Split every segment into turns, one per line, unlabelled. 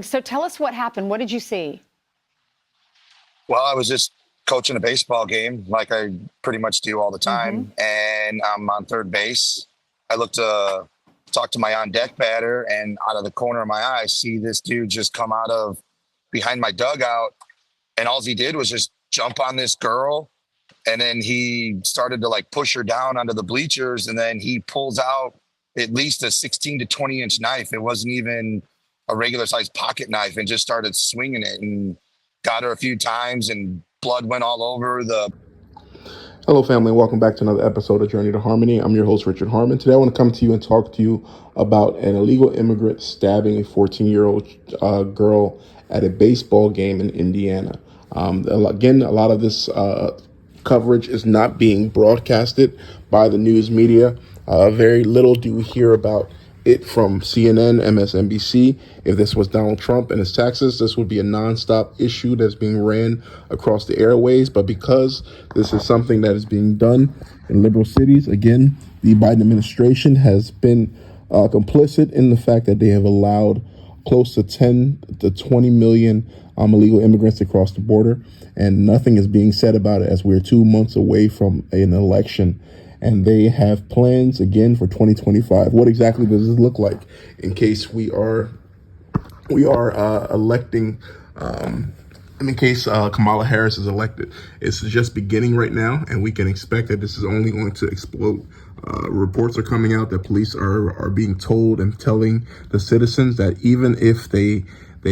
So tell us what happened. What did you see?
Well, I was just coaching a baseball game like I pretty much do all the time. And I'm on third base. I look to talk to my on deck batter, and out of the corner of my eye, I see this dude just come out of behind my dugout. And all he did was just jump on this girl. And then he started to like push her down onto the bleachers. And then he pulls out at least a 16 to 20 inch knife. It wasn't even a regular sized pocket knife, and just started swinging it and got her a few times, and blood went all over the.
Hello, family, and welcome back to another episode of Journey to Harmony. I'm your host, Richard Harmon. Today, I want to come to you and talk to you about an illegal immigrant stabbing a 14-year-old girl at a baseball game in Indiana. Again, a lot of this coverage is not being broadcasted by the news media. Very little do we hear about it from CNN, MSNBC. If this was Donald Trump and his taxes, this would be a nonstop issue that's being ran across the airways. But because this is something that is being done in liberal cities, again, the Biden administration has been complicit in the fact that they have allowed close to 10 to 20 million illegal immigrants to cross the border, and nothing is being said about it as we're 2 months away from an election. And they have plans again for 2025. What exactly does this look like in case we are electing? In case Kamala Harris is elected? It's just beginning right now, and we can expect that this is only going to explode. Reports are coming out that police are being told and telling the citizens that even if they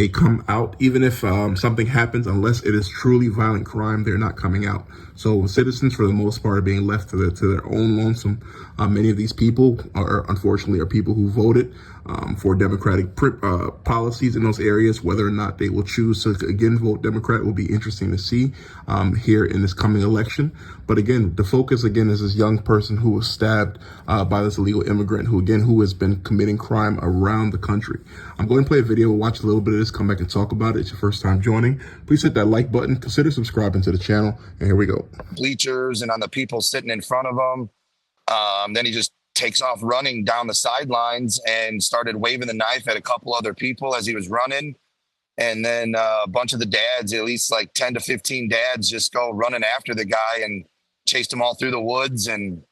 come out, even if something happens, unless it is truly violent crime, they're not coming out. So citizens, for the most part, are being left to their own lonesome. Many of these people unfortunately, are people who voted for Democratic policies in those areas. Whether or not they will choose to again vote Democrat will be interesting to see here in this coming election. But again, the focus again is this young person who was stabbed by this illegal immigrant who has been committing crime around the country. I'm going to play a video, watch a little bit of this, come back and talk about it. It's your first time joining, please hit that like button, consider subscribing to the channel, and here we go.
Bleachers and on the people sitting in front of him. Then he just takes off running down the sidelines and started waving the knife at a couple other people as he was running. And then a bunch of the dads, at least like 10 to 15 dads, just go running after the guy and chased him all through the woods. And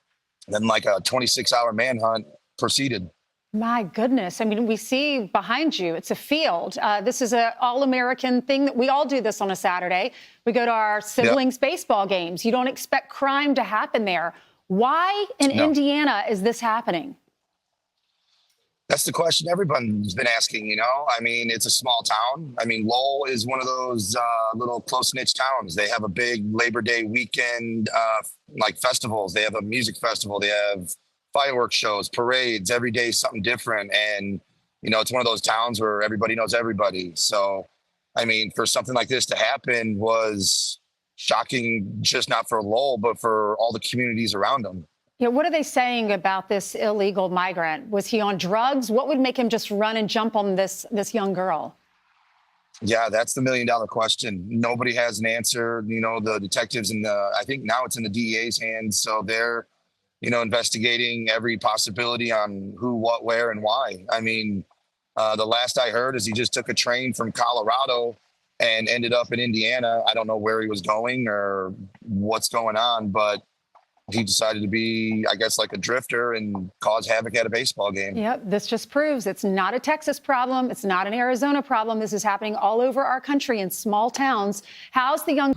then like a 26-hour manhunt proceeded.
My goodness. I mean, we see behind you, it's a field. This is an all-American thing that we all do this on a Saturday. We go to our siblings' baseball games. You don't expect crime to happen there. Why in Indiana is this happening?
That's the question everyone's been asking, you know? I mean, it's a small town. I mean, Lowell is one of those little close-knit towns. They have a big Labor Day weekend, like festivals. They have a music festival. They have fireworks shows, parades, every day something different. And, you know, it's one of those towns where everybody knows everybody. So, I mean, for something like this to happen was shocking, just not for Lowell, but for all the communities around them.
Yeah, what are they saying about this illegal migrant? Was he on drugs? What would make him just run and jump on this young girl?
Yeah, that's the $1 million question. Nobody has an answer. You know, the detectives I think now it's in the DEA's hands. So they're, you know, investigating every possibility on who, what, where, and why. I mean, the last I heard is he just took a train from Colorado and ended up in Indiana. I don't know where he was going or what's going on, but he decided to be, I guess, like a drifter and cause havoc at a baseball game.
Yep, this just proves it's not a Texas problem. It's not an Arizona problem. This is happening all over our country in small towns. How's the young...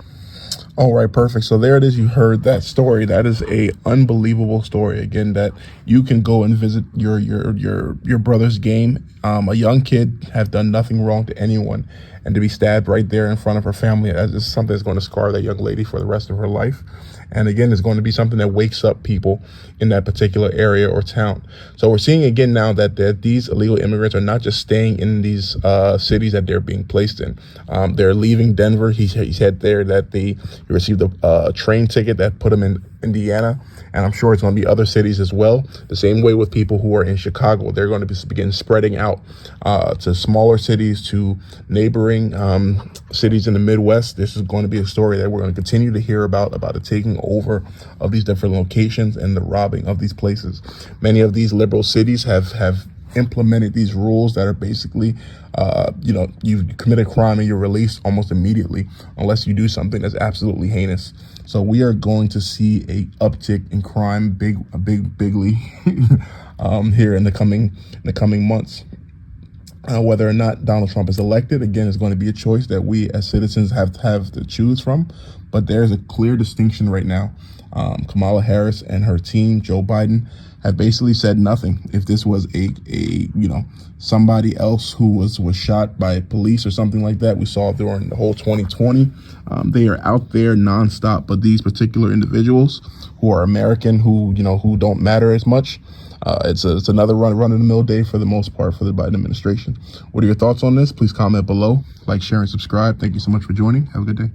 All right, perfect. So there it is. You heard that story. That is a unbelievable story. Again, that you can go and visit your brother's game. A young kid have done nothing wrong to anyone, and to be stabbed right there in front of her family, that is something that's going to scar that young lady for the rest of her life. And again, it's going to be something that wakes up people in that particular area or town. So we're seeing again now that these illegal immigrants are not just staying in these cities that they're being placed in. They're leaving Denver. He said there that he received a train ticket that put him in Indiana, and I'm sure it's going to be other cities as well. The same way with people who are in Chicago. They're going to begin spreading out to smaller cities, to neighboring cities in the Midwest. This is going to be a story that we're going to continue to hear about the taking over of these different locations and the robbing of these places. Many of these liberal cities have implemented these rules that are basically, you've committed a crime and you're released almost immediately unless you do something that's absolutely heinous. So we are going to see a uptick in crime, bigly, here in the coming months. Whether or not Donald Trump is elected, again, is going to be a choice that we as citizens have to choose from. But there's a clear distinction right now. Kamala Harris and her team, Joe Biden, have basically said nothing. If this was somebody else who was shot by police or something like that, we saw during the whole 2020, they are out there nonstop. But these particular individuals who are American, who don't matter as much, it's another run-of-the-mill day for the most part for the Biden administration. What are your thoughts on this? Please comment below, like, share, and subscribe. Thank you so much for joining. Have a good day.